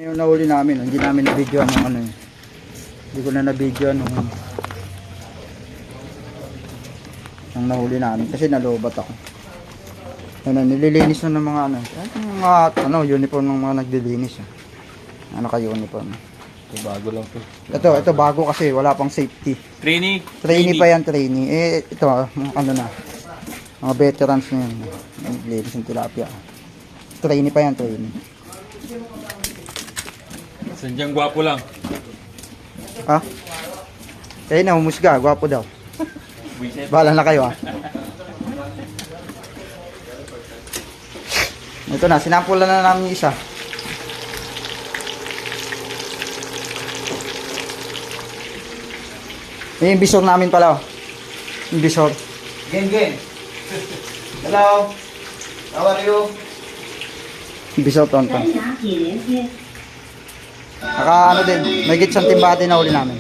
Yung nahuli namin, hindi namin na-videoan ng ano eh. Hindi ko na na-videoan nung nahuli namin kasi nalobat ako. Ano, nililinis na ng mga ano. Mga uniform ng mga naglilinis. Ano ka uniform? Ito bago lang to. Ito bago kasi wala pang safety. Trainee pa yan, trainee. Ito ano na. Mga veterans na yan. Naglilinis ng tilapia. Trainee pa yan, trainee. Sandyang gwapo lang. Ha? Kaya na, humusga. Gwapo daw. Bahala na kayo Ito na, sinampulan na namin yung isa. Yung bisor namin pala. Yung bisor. Gen. Hello. How are you? Yung bisor tonton. Naka ano din, may gitsang timba din na uli namin.